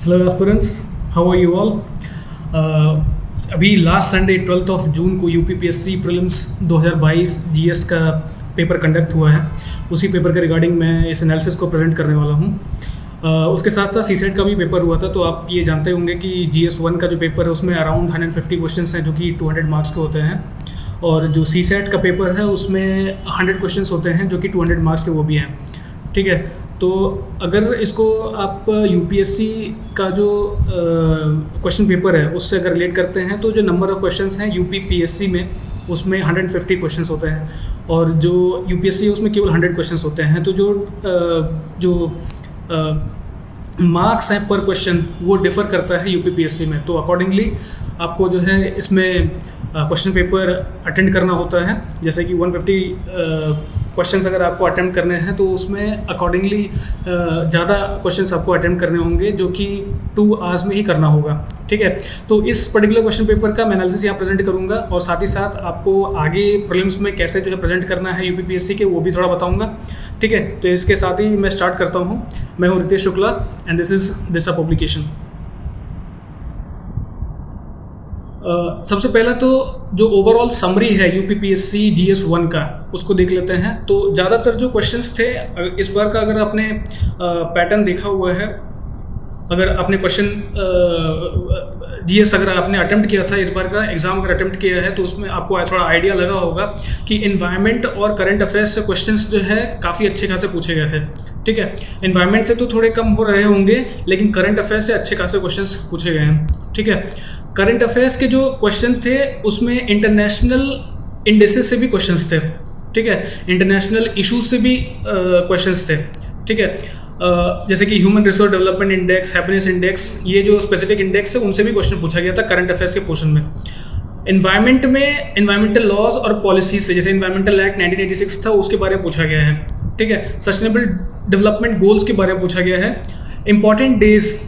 Hello aspirants, how are you all. अभी last Sunday 12 June को UPPSC prelims 2022 GS का paper conduct हुआ है। उसी पेपर के रिगार्डिंग मैं इस एनालिसिस को प्रेजेंट करने वाला हूँ। उसके साथ साथ सीसेट का भी पेपर हुआ था। तो आप ये जानते होंगे कि GS1 का जो पेपर है उसमें अराउंड 150 क्वेश्चंस हैं जो कि 200 मार्क्स के होते हैं, और जो सीसेट का पेपर है उसमें 100 क्वेश्चंस होते हैं जो कि 200 मार्क्स के वो भी हैं। ठीक है, तो अगर इसको आप यूपीएससी का जो क्वेश्चन पेपर है उससे अगर रिलेट करते हैं तो जो नंबर ऑफ़ क्वेश्चंस हैं यूपीपीएससी में उसमें 150 क्वेश्चंस होते हैं, और जो यूपीएससी है उसमें केवल 100 क्वेश्चंस होते हैं। तो जो मार्क्स हैं पर क्वेश्चन वो डिफ़र करता है यूपीपीएससी में। तो अकॉर्डिंगली आपको जो है इसमें क्वेश्चन पेपर अटेंड करना होता है। जैसे कि 150 क्वेश्चंस अगर आपको अटेम्प्ट करने हैं तो उसमें अकॉर्डिंगली ज़्यादा क्वेश्चंस आपको अटेम्प्ट करने होंगे जो कि 2 आवर्स में ही करना होगा। ठीक है, तो इस पर्टिकुलर क्वेश्चन पेपर का मैं एनालिसिस यहाँ प्रेजेंट करूँगा, और साथ ही साथ आपको आगे प्रीलिम्स में कैसे जो है प्रेजेंट करना है यूपीपीएससी के वो भी थोड़ा बताऊँगा। ठीक है, तो इसके साथ ही मैं स्टार्ट करता हूँ। मैं हूँ Ritesh Shukla and this is this a publication. सबसे पहला तो जो ओवरऑल समरी है यूपीपीएससी GS1 का उसको देख लेते हैं। तो ज़्यादातर जो क्वेश्चंस थे इस बार का, अगर आपने पैटर्न देखा हुआ है, अगर आपने क्वेश्चन GS अगर आपने अटेम्प्ट किया था, इस बार का एग्ज़ाम अगर अटेम्प्ट किया है तो उसमें आपको थोड़ा आइडिया लगा होगा कि इन्वायरमेंट और करंट अफेयर्स से क्वेश्चंस जो है काफ़ी अच्छे खासे पूछे गए थे। ठीक है, इन्वायरमेंट से तो थोड़े कम हो रहे होंगे, लेकिन करंट अफेयर्स से अच्छे खासे क्वेश्चंस पूछे गए हैं। ठीक है, करंट अफेयर्स के जो क्वेश्चन थे उसमें इंटरनेशनल इंडेसेस से भी क्वेश्चंस थे। ठीक है, इंटरनेशनल इश्यूज से भी क्वेश्चंस थे। ठीक है, जैसे कि human resource development index, happiness index, ये जो स्पेसिफिक इंडेक्स है उनसे भी क्वेश्चन पूछा गया था करंट अफेयर्स के पोर्शन में। इन्वायरमेंट में इन्वायरमेंटल लॉज और पॉलिसीज से, जैसे इन्वायरमेंटल एक्ट 1986 था उसके बारे में पूछा गया है। ठीक है, सस्टेनेबल डेवलपमेंट गोल्स के बारे में पूछा गया है। इंपॉर्टेंट डेज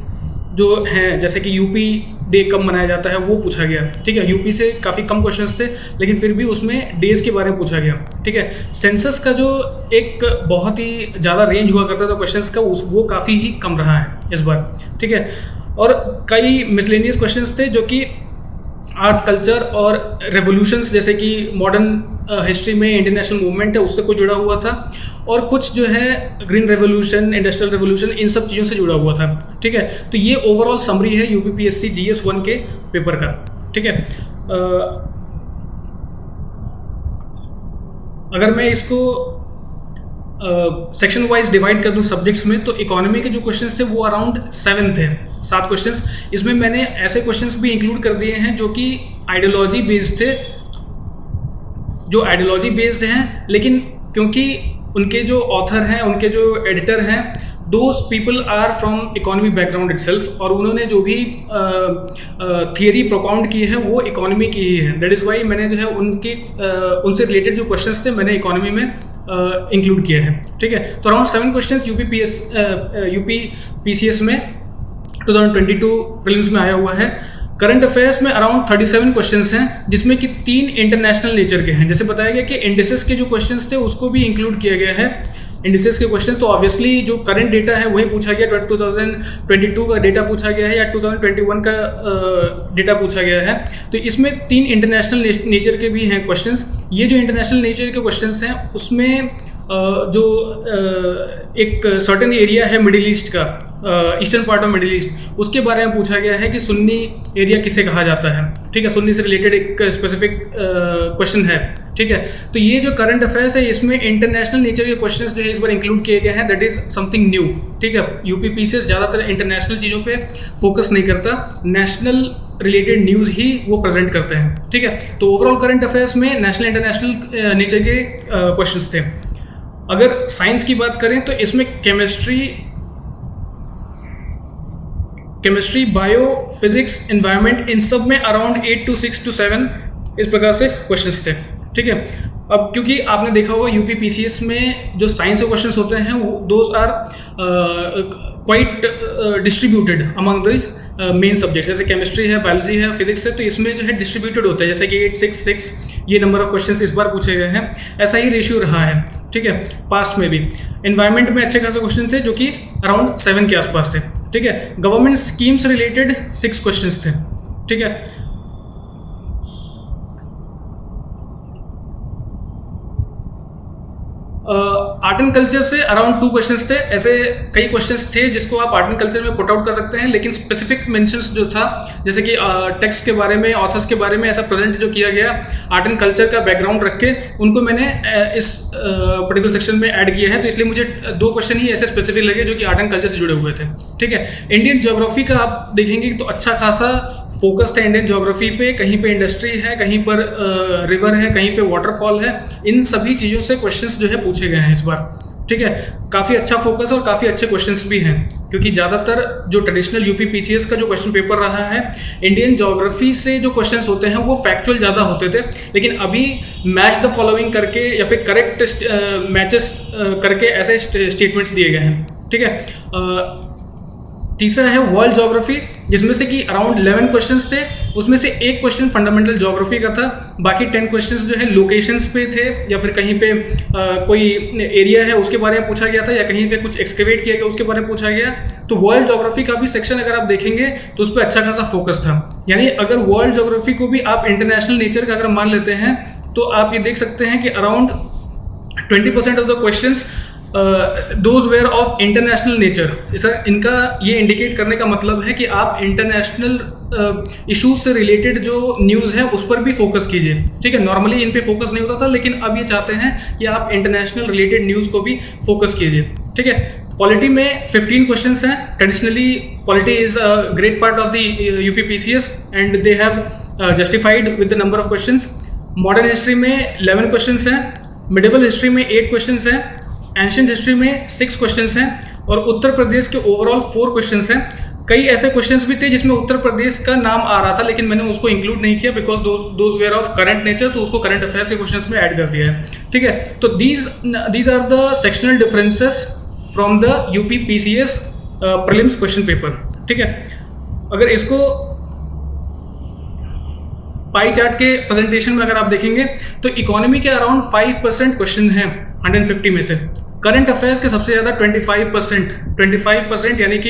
जो हैं, जैसे कि यूपी डे कब मनाया जाता है वो पूछा गया। ठीक है, यूपी से काफ़ी कम क्वेश्चंस थे, लेकिन फिर भी उसमें डेज के बारे में पूछा गया। ठीक है, सेंसस का जो एक बहुत ही ज़्यादा रेंज हुआ करता था क्वेश्चंस का, वो काफ़ी ही कम रहा है इस बार। ठीक है, और कई मिसलेनियस क्वेश्चंस थे जो कि आर्ट्स, कल्चर और रेवोल्यूशंस, जैसे कि मॉडर्न हिस्ट्री में इंटरनेशनल मूवमेंट है उससे कुछ जुड़ा हुआ था, और कुछ जो है ग्रीन रेवोल्यूशन, इंडस्ट्रियल रेवोल्यूशन, इन सब चीज़ों से जुड़ा हुआ था। ठीक है, तो ये ओवरऑल समरी है यूपीपीएससी GS1 के पेपर का। ठीक है, अगर मैं इसको सेक्शन वाइज डिवाइड कर दूं सब्जेक्ट्स में, तो इकोनॉमी के जो क्वेश्चंस थे वो अराउंड 7 थे, 7 क्वेश्चंस। इसमें मैंने ऐसे क्वेश्चंस भी इंक्लूड कर दिए हैं जो कि आइडियोलॉजी बेस्ड थे, जो आइडियोलॉजी बेस्ड हैं, लेकिन क्योंकि उनके जो ऑथर हैं, उनके जो एडिटर हैं, those people are from economy background itself, और उन्होंने जो भी थियरी प्रोपाउंड की है वो इकोनॉमी की ही है। दैट इज़ वाई मैंने जो है उनसे रिलेटेड जो क्वेश्चंस थे मैंने इकोनॉमी में इंक्लूड किया है। ठीक है, तो अराउंड 7 क्वेश्चंस यूपीपीसीएस में 2022 प्रीलिम्स में आया हुआ है। करंट अफेयर्स में अराउंड 37 क्वेश्चंस हैं, जिसमें कि 3 इंटरनेशनल नेचर के हैं। जैसे बताया गया कि इंडिसेस के जो क्वेश्चंस थे उसको भी इंक्लूड किया गया है। इंडिसेस के क्वेश्चंस तो ऑब्वियसली जो करंट डेटा है वही पूछा गया, 2022 का डेटा पूछा गया है या 2021 का डेटा पूछा गया है। तो इसमें 3 इंटरनेशनल नेचर के भी हैं क्वेश्चंस। ये जो इंटरनेशनल नेचर के क्वेश्चंस हैं उसमें जो एक सर्टेन एरिया है मिडिल ईस्ट का, eastern part of middle east, उसके बारे में पूछा गया है कि सुन्नी एरिया किसे कहा जाता है। ठीक है, सुन्नी से रिलेटेड एक स्पेसिफिक क्वेश्चन है। ठीक है, तो ये जो करंट अफेयर्स है इसमें इंटरनेशनल नेचर के क्वेश्चंस जो है इस बार इंक्लूड किए गए हैं। That is something new. ठीक है, यूपीपीसीएस ज़्यादातर इंटरनेशनल चीज़ों पे फोकस नहीं करता, नेशनल रिलेटेड न्यूज़ ही वो प्रेजेंट करते हैं। ठीक है, तो ओवरऑल करंट अफेयर्स में नेशनल इंटरनेशनल नेचर के क्वेश्चंस थे। अगर साइंस की बात करें तो इसमें केमिस्ट्री, बायो, फिजिक्स, एनवायरनमेंट, इन सब में अराउंड 8 to 6 to 7 इस प्रकार से क्वेश्चंस थे। ठीक है, अब क्योंकि आपने देखा होगा यूपीपीसीएस में जो साइंस के क्वेश्चंस होते हैं those are quite distributed among the main subjects. जैसे केमिस्ट्री है, बायोलॉजी है, फिजिक्स है, तो इसमें जो है डिस्ट्रीब्यूटेड होता है, जैसे कि 8, 6, 6 ये नंबर ऑफ क्वेश्चंस इस बार पूछे गए हैं। ऐसा ही रेशियो रहा है। ठीक है, पास्ट में भी एनवायरनमेंट में अच्छे खासे क्वेश्चन थे जो कि अराउंड 7 के आसपास थे। ठीक है। गवर्नमेंट स्कीम से रिलेटेड 6 क्वेश्चंस थे, ठीक है। आर्ट एंड कल्चर से अराउंड 2 क्वेश्चंस थे। ऐसे कई क्वेश्चंस थे जिसको आप आर्ट एंड कल्चर में पुट आउट कर सकते हैं, लेकिन स्पेसिफिक मेंशंस जो था, जैसे कि टेक्स्ट के बारे में, ऑथर्स के बारे में ऐसा प्रेजेंट जो किया गया आर्ट एंड कल्चर का बैकग्राउंड रख के, उनको मैंने इस पर्टिकुलर सेक्शन में ऐड किया है। तो इसलिए मुझे 2 क्वेश्चन ही ऐसे स्पेसिफिक लगे जो कि आर्ट एंड कल्चर से जुड़े हुए थे, ठीक है। इंडियन ज्योग्राफी का आप देखेंगे तो अच्छा खासा फोकस था इंडियन ज्योग्राफी पे। कहीं पे इंडस्ट्री है, कहीं पर रिवर है, कहीं पे वाटरफॉल है। इन सभी चीज़ों से क्वेश्चंस जो है पूछे गए हैं इस बार, ठीक है। काफ़ी अच्छा फोकस और काफ़ी अच्छे क्वेश्चंस भी हैं, क्योंकि ज़्यादातर जो ट्रेडिशनल यूपी पीसीएस का जो क्वेश्चन पेपर रहा है, इंडियन ज्योग्राफी से जो क्वेश्चंस होते हैं वो फैक्चुअल ज़्यादा होते थे, लेकिन अभी मैच द फॉलोइंग करके या फिर करेक्ट मैचेस करके ऐसे स्टेटमेंट्स दिए गए हैं, ठीक है। तीसरा है वर्ल्ड ज्योग्राफी, जिसमें से कि अराउंड 11 क्वेश्चंस थे। उसमें से 1 क्वेश्चन फंडामेंटल ज्योग्राफी का था, बाकी 10 क्वेश्चंस जो है लोकेशंस पे थे, या फिर कहीं पे कोई एरिया है उसके बारे में पूछा गया था, या कहीं पे कुछ एक्सकेवेट किया गया उसके बारे में पूछा गया। तो वर्ल्ड ज्योग्राफी का भी सेक्शन अगर आप देखेंगे तो उस पर अच्छा खासा फोकस था। यानी अगर वर्ल्ड ज्योग्राफी को भी आप इंटरनेशनल नेचर का अगर मान लेते हैं तो आप ये देख सकते हैं कि around 20% of the questions those were of international nature. Sir, इनका ये इंडिकेट करने का मतलब है कि आप इंटरनेशनल इश्यूज से रिलेटेड जो न्यूज़ है उस पर भी फोकस कीजिए, ठीक है। नॉर्मली इन पे फोकस नहीं होता था, लेकिन अब ये चाहते हैं कि आप इंटरनेशनल रिलेटेड न्यूज़ को भी फोकस कीजिए, ठीक है। पॉलिटी में 15 क्वेश्चंस हैं। Traditionally polity is a great part of the UP PCS and they have justified with the number of questions. Modern history में 11 क्वेश्चंस हैं, मिडिवल हिस्ट्री में 8 क्वेश्चंस हैं, एंशिएंट हिस्ट्री में 6 क्वेश्चंस हैं, और उत्तर प्रदेश के ओवरऑल 4 क्वेश्चंस हैं। कई ऐसे क्वेश्चंस भी थे जिसमें उत्तर प्रदेश का नाम आ रहा था, लेकिन मैंने उसको इंक्लूड नहीं किया because those were of current nature, तो उसको करंट अफेयर्स के क्वेश्चंस में ऐड कर दिया है, ठीक है। तो these are the sectional differences from the UP PCS prelims question paper, ठीक है। अगर इसको पाई चार्ट के प्रेजेंटेशन में अगर आप देखेंगे तो इकोनॉमी के अराउंड 5% क्वेश्चन हैं 150 में से। करंट अफेयर्स के सबसे ज़्यादा 25%, यानी कि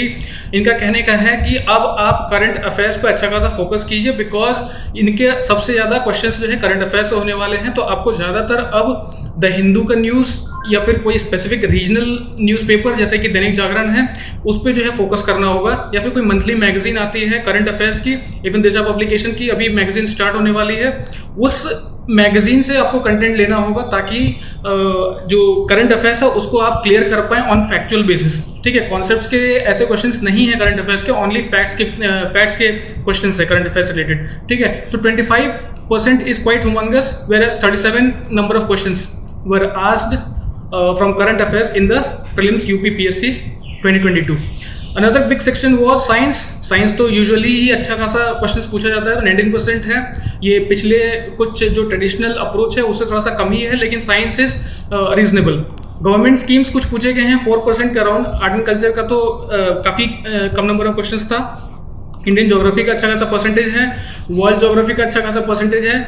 इनका कहने का है कि अब आप करंट अफेयर्स पे अच्छा खासा फोकस कीजिए, बिकॉज इनके सबसे ज़्यादा क्वेश्चंस जो है करंट अफेयर्स से होने वाले हैं। तो आपको ज़्यादातर अब द हिंदू का न्यूज़ या फिर कोई स्पेसिफिक रीजनल न्यूज़पेपर जैसे कि दैनिक जागरण है उस पर जो है फोकस करना होगा, या फिर कोई मंथली मैगजीन आती है करंट अफेयर्स की, इवन दिशा पब्लिकेशन की अभी मैगजीन स्टार्ट होने वाली है, उस मैगजीन से आपको कंटेंट लेना होगा ताकि जो करंट अफेयर्स है उसको आप क्लियर कर पाएं ऑन फैक्चुअल बेसिस, ठीक है। कॉन्सेप्ट्स के ऐसे क्वेश्चंस नहीं है करंट अफेयर्स के, ओनली फैक्ट्स के क्वेश्चंस है करंट अफेयर्स रिलेटेड, ठीक है। तो 25% is quite humongous, whereas 37 number of questions were asked from current affairs in the prelims UP PSC 2022। Another big section was science तो usually ही अच्छा खासा क्वेश्चंस पूछा जाता है, तो 19% है। ये पिछले कुछ जो ट्रेडिशनल अप्रोच है उससे थोड़ा सा कम ही है, लेकिन science is reasonable. Government schemes कुछ पूछे गए हैं 4% के अराउंड। आर्ट एंड कल्चर का तो काफ़ी कम नंबर ऑफ क्वेश्चंस था। इंडियन ज्योग्राफी का अच्छा खासा परसेंटेज है, वर्ल्ड ज्योग्राफी का अच्छा खासा परसेंटेज है,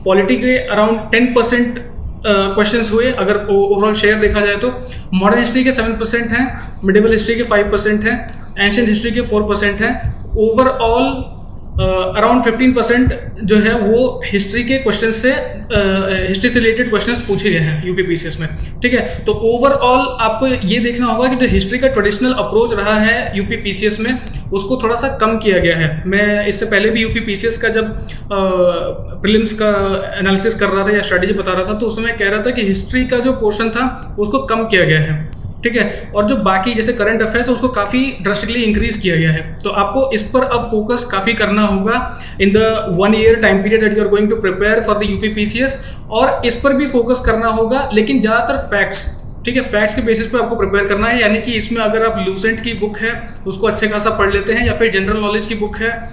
पॉलिटी के अराउंड 10% क्वेश्चंस हुए अगर ओवरऑल शेयर देखा जाए तो। मॉडर्न हिस्ट्री के 7% हैं, मिडिवल हिस्ट्री के 5% हैं, एंशिएंट हिस्ट्री के 4% हैं। ओवरऑल अराउंड 15% जो है वो हिस्ट्री के क्वेश्चन से हिस्ट्री से रिलेटेड क्वेश्चंस पूछे गए हैं यूपी पीसीएस में, ठीक है। तो ओवरऑल आपको ये देखना होगा कि जो हिस्ट्री का ट्रेडिशनल अप्रोच रहा है यूपी पीसीएस में उसको थोड़ा सा कम किया गया है। मैं इससे पहले भी यूपी पीसीएस का जब प्रीलिम्स का एनालिसिस कर रहा था या स्ट्रेटेजी बता रहा था तो उसमें कह रहा था कि हिस्ट्री का जो पोर्शन था उसको कम किया गया है, ठीक है। और जो बाकी जैसे करंट अफेयर्स है उसको काफ़ी ड्रास्टिकली इंक्रीज किया गया है। तो आपको इस पर अब फोकस काफ़ी करना होगा in the 1 year time period that you are going to prepare for the UP PCS, और इस पर भी फोकस करना होगा, लेकिन ज़्यादातर फैक्ट्स, ठीक है, फैक्ट्स के बेसिस पे आपको प्रिपेयर करना है। यानी कि इसमें अगर आप लूसेंट की बुक है उसको अच्छे खासा पढ़ लेते हैं, या फिर जनरल नॉलेज की बुक है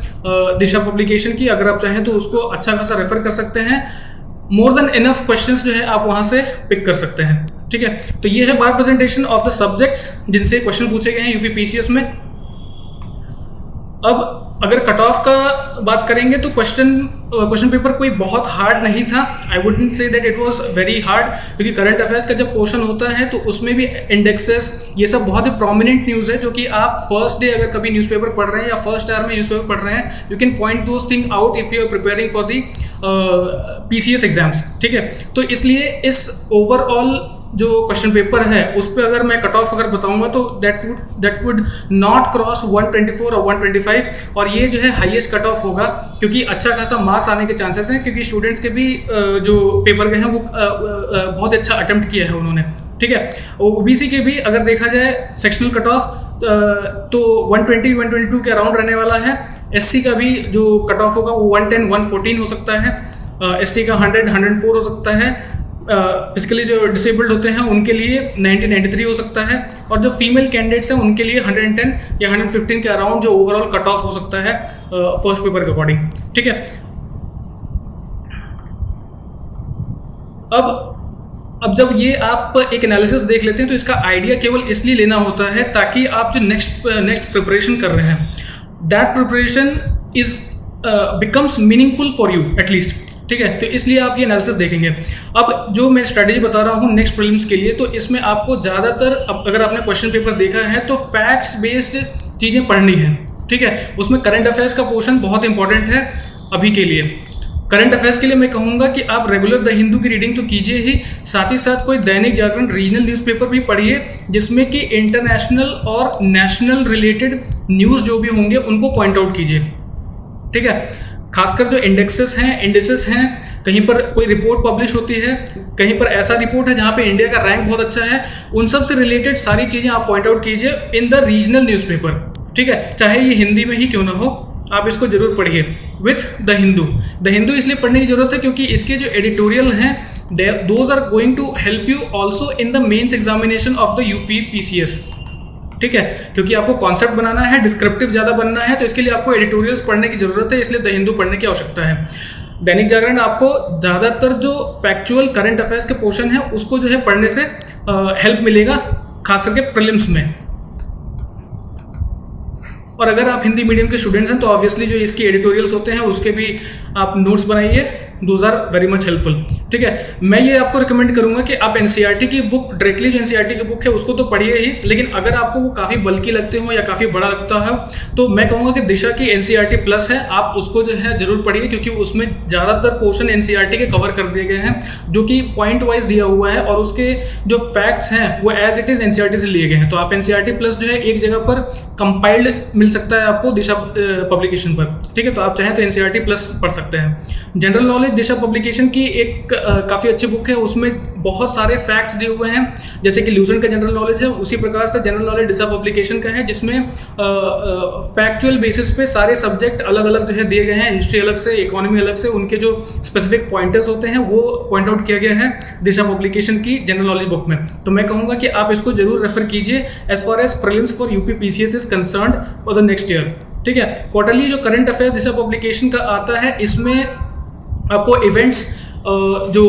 दिशा पब्लिकेशन की, अगर आप चाहें तो उसको अच्छा खासा रेफर कर सकते हैं। मोर देन इनफ क्वेश्चंस जो है आप वहां से पिक कर सकते हैं, ठीक है। तो ये है बार प्रेजेंटेशन ऑफ द सब्जेक्ट्स जिनसे क्वेश्चन पूछे गए हैं यूपी पीसीएस में। अब अगर कट ऑफ का बात करेंगे तो क्वेश्चन पेपर कोई बहुत हार्ड नहीं था। I wouldn't say that it was very hard, क्योंकि करंट अफेयर्स का जब पोर्शन होता है तो उसमें भी इंडेक्सेस ये सब बहुत ही प्रोमिनेंट न्यूज़ है, जो कि आप फर्स्ट डे अगर कभी न्यूज़पेपर पढ़ रहे हैं या फर्स्ट आवर में न्यूज़पेपर पढ़ रहे हैं, you can point those thing out if you are preparing for the PCS exams. ठीक है, तो इसलिए इस ओवरऑल जो क्वेश्चन पेपर है उस पर अगर मैं कट ऑफ अगर बताऊंगा तो दैट वुड नॉट क्रॉस 124 और 125, और ये जो है हाईएस्ट कट ऑफ होगा, क्योंकि अच्छा खासा मार्क्स आने के चांसेस हैं, क्योंकि स्टूडेंट्स के भी जो पेपर गए हैं वो बहुत अच्छा अटेम्प्ट किया है उन्होंने। ठीक है, OBC के भी अगर देखा जाए सेक्शनल कट ऑफ तो 120-122 के अराउंड रहने वाला है। SC का भी जो कट ऑफ होगा वो 110-114 हो सकता है, ST का 100-104 हो सकता है, फिजिकली जो डिसेबल्ड होते हैं उनके लिए 90-93 हो सकता है, और जो फीमेल कैंडिडेट्स हैं उनके लिए 110 या 115 के अराउंड जो ओवरऑल कट ऑफ हो सकता है फर्स्ट पेपर के अकॉर्डिंग। ठीक है, अब जब ये आप एक एनालिसिस देख लेते हैं तो इसका आइडिया केवल इसलिए लेना होता है ताकि आप जो नेक्स्ट प्रिपरेशन कर रहे हैं that preparation is becomes meaningful for you at least. ठीक है, तो इसलिए आप ये एनालिसिस देखेंगे। अब जो मैं स्ट्रैटेजी बता रहा हूँ नेक्स्ट प्रीलिम्स के लिए, तो इसमें आपको ज़्यादातर अगर आपने क्वेश्चन पेपर देखा है तो फैक्ट्स बेस्ड चीज़ें पढ़नी है। ठीक है, उसमें करंट अफेयर्स का पोर्शन बहुत इंपॉर्टेंट है अभी के लिए। करंट अफेयर्स के लिए मैं कहूँगा कि आप रेगुलर द हिंदू की रीडिंग तो कीजिए ही, साथ ही साथ कोई दैनिक जागरण रीजनल न्यूज़पेपर भी पढ़िए, जिसमें कि इंटरनेशनल और नेशनल रिलेटेड न्यूज़ जो भी होंगे उनको पॉइंट आउट कीजिए। ठीक है, खासकर जो इंडेक्सेस हैं, कहीं पर कोई रिपोर्ट पब्लिश होती है, कहीं पर ऐसा रिपोर्ट है जहाँ पे इंडिया का रैंक बहुत अच्छा है, उन सब से रिलेटेड सारी चीज़ें आप पॉइंट आउट कीजिए इन द रीजनल न्यूज़पेपर। ठीक है, चाहे ये हिंदी में ही क्यों ना हो, आप इसको जरूर पढ़िए विथ द हिंदू इसलिए पढ़ने की जरूरत है क्योंकि इसके जो एडिटोरियल हैं those are going to help you also in the mains examination of the UP PCS। ठीक है, क्योंकि आपको कॉन्सेप्ट बनाना है, डिस्क्रिप्टिव ज़्यादा बनना है, तो इसके लिए आपको एडिटोरियल्स पढ़ने की ज़रूरत है, इसलिए द हिंदू पढ़ने की आवश्यकता है। दैनिक जागरण आपको ज़्यादातर जो फैक्चुअल करंट अफेयर्स के पोर्शन है उसको जो है पढ़ने से हेल्प मिलेगा, खास करके प्रीलिम्स में। और अगर आप हिंदी मीडियम के स्टूडेंट्स हैं तो ऑब्वियसली जो इसके एडिटोरियल्स होते हैं उसके भी आप नोट्स बनाइए, those are very much helpful. ठीक है, मैं ये आपको रिकमेंड करूंगा कि आप NCERT की बुक डायरेक्टली जो NCERT की बुक है उसको तो पढ़िए ही, लेकिन अगर आपको वो काफ़ी बल्कि लगते हो या काफ़ी बड़ा लगता है तो मैं कहूँगा कि दिशा की NCERT प्लस है, आप उसको जो है जरूर पढ़िए, क्योंकि उसमें ज़्यादातर पोर्शन NCERT के कवर कर दिए गए हैं जो कि पॉइंट वाइज दिया हुआ है, और उसके जो फैक्ट्स हैं वो एज इट इज़ NCERT से लिए गए हैं। तो आप NCERT प्लस जो है एक जगह पर कंपाइल्ड मिल सकता है आपको दिशा पब्लिकेशन पर। ठीक है, तो आप चाहें तो NCERT प्लस पढ़ सकते हैं। जनरल नॉलेज दिशा पब्लिकेशन की एक काफ़ी अच्छी बुक है, उसमें बहुत सारे फैक्ट्स दिए हुए हैं, जैसे कि ल्यूसेंट का जनरल नॉलेज है उसी प्रकार से जनरल नॉलेज दिशा पब्लिकेशन का है, जिसमें फैक्चुअल बेसिस पे सारे सब्जेक्ट अलग अलग जो है दिए गए हैं, हिस्ट्री अलग से, इकोनॉमी अलग से, उनके जो स्पेसिफिक पॉइंटर्स होते हैं वो पॉइंट आउट किया गया है दिशा पब्लिकेशन की जनरल नॉलेज बुक में। तो मैं कहूँगा कि आप इसको जरूर रेफर कीजिए as far as prelims for UP PCS is concerned for the next year. ठीक है, क्वार्टरली जो करंट अफेयर्स दिशा पब्लिकेशन का आता है इसमें आपको इवेंट्स जो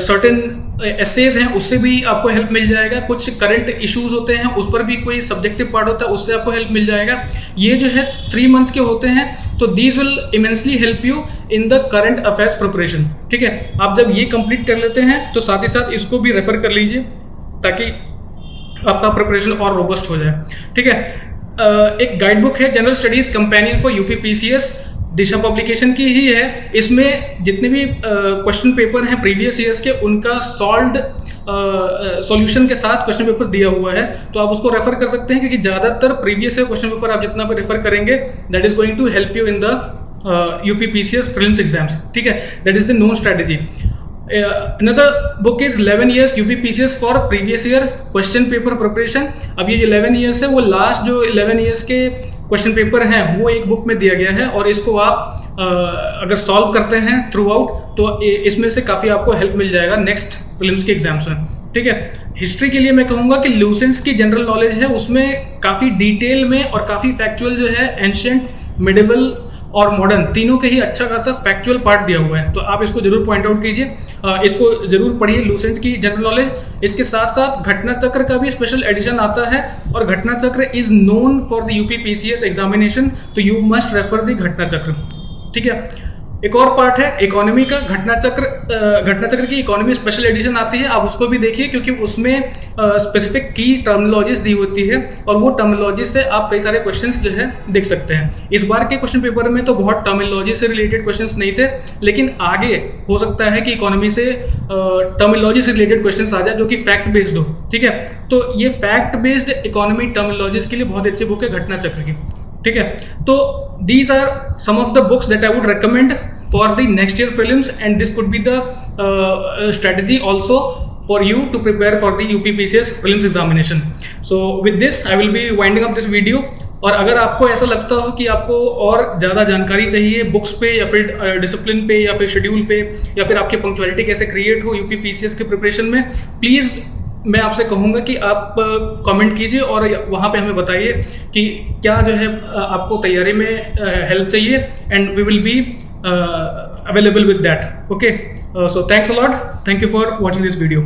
सर्टेन एसेज हैं उससे भी आपको हेल्प मिल जाएगा, कुछ करंट इश्यूज होते हैं उस पर भी कोई सब्जेक्टिव पार्ट होता है उससे आपको हेल्प मिल जाएगा। ये जो है 3 मंथ्स के होते हैं, तो these will immensely help you in the current affairs preparation. ठीक है, आप जब ये कंप्लीट कर लेते हैं तो साथ ही साथ इसको भी रेफर कर लीजिए ताकि आपका प्रिपरेशन और रोबस्ट हो जाए। ठीक है, एक गाइड बुक है general studies companion for UP PCS, Disha publication की ही है। इसमें जितने भी क्वेश्चन पेपर हैं प्रीवियस ईयर्स के उनका सॉल्व्ड सॉल्यूशन के साथ क्वेश्चन पेपर दिया हुआ है, तो आप उसको रेफर कर सकते हैं, क्योंकि ज़्यादातर प्रीवियस ईयर क्वेश्चन पेपर आप जितना भी रेफर करेंगे that is going to help you in the UP PCS prelims exams. ठीक है, that is the known strategy. Another book is 11 years UP PCS for previous year question paper preparation। अब ये 11 years है, वो last जो 11 years के question paper हैं वो एक बुक में दिया गया है, और इसको आप अगर सॉल्व करते हैं थ्रू आउट तो इसमें से काफ़ी आपको हेल्प मिल जाएगा नेक्स्ट प्रीलिम्स के एग्जाम्स में। ठीक है, हिस्ट्री के लिए मैं कहूँगा कि ल्यूसेंट्स की जनरल नॉलेज है, उसमें काफ़ी डिटेल में और काफ़ी फैक्चुअल जो है एंशिएंट, मिडिवल और मॉडर्न तीनों के ही अच्छा खासा फैक्चुअल पार्ट दिया हुआ है, तो आप इसको जरूर पॉइंट आउट कीजिए, इसको जरूर पढ़िए। लूसेंट की जनरल नॉलेज, इसके साथ साथ घटना चक्र का भी स्पेशल एडिशन आता है, और घटना चक्र is known for the UPPCS examination, तो यू मस्ट रेफर द घटना चक्र। ठीक है, एक और पार्ट है इकोनॉमी का, घटना चक्र की इकोनॉमी स्पेशल एडिशन आती है, आप उसको भी देखिए क्योंकि उसमें स्पेसिफिक की टर्मिनोलॉजीज दी होती है, और वो टर्मिनोलॉजी से आप कई सारे क्वेश्चंस जो है देख सकते हैं। इस बार के क्वेश्चन पेपर में तो बहुत टर्मिनोलॉजी से रिलेटेड क्वेश्चंस नहीं थे, लेकिन आगे हो सकता है कि इकोनॉमी से टर्मिनोलॉजी से रिलेटेड क्वेश्चंस आ जाए जो कि फैक्ट बेस्ड हो। ठीक है, तो ये फैक्ट बेस्ड इकोनॉमी टर्मिनोलॉजीज के लिए बहुत अच्छी बुक है घटना चक्र की। ठीक है, तो these are some of the books that I would recommend for the next year prelims, and this could be the strategy also for you to prepare for the UPPCS prelims examination. So with this I will be winding up this video. और अगर आपको ऐसा लगता हो कि आपको और ज़्यादा जानकारी चाहिए बुक्स पे या फिर डिसिप्लिन पे या फिर शेड्यूल पे या फिर आपकी पंक्चुअलिटी कैसे क्रिएट हो UPPCS के प्रिपरेशन में, प्लीज़ मैं आपसे कहूँगा कि आप कमेंट कीजिए और वहाँ पे हमें बताइए कि क्या जो है आपको तैयारी में हेल्प चाहिए, and we will be available with that. Okay, so thanks a lot. Thank you for watching this video.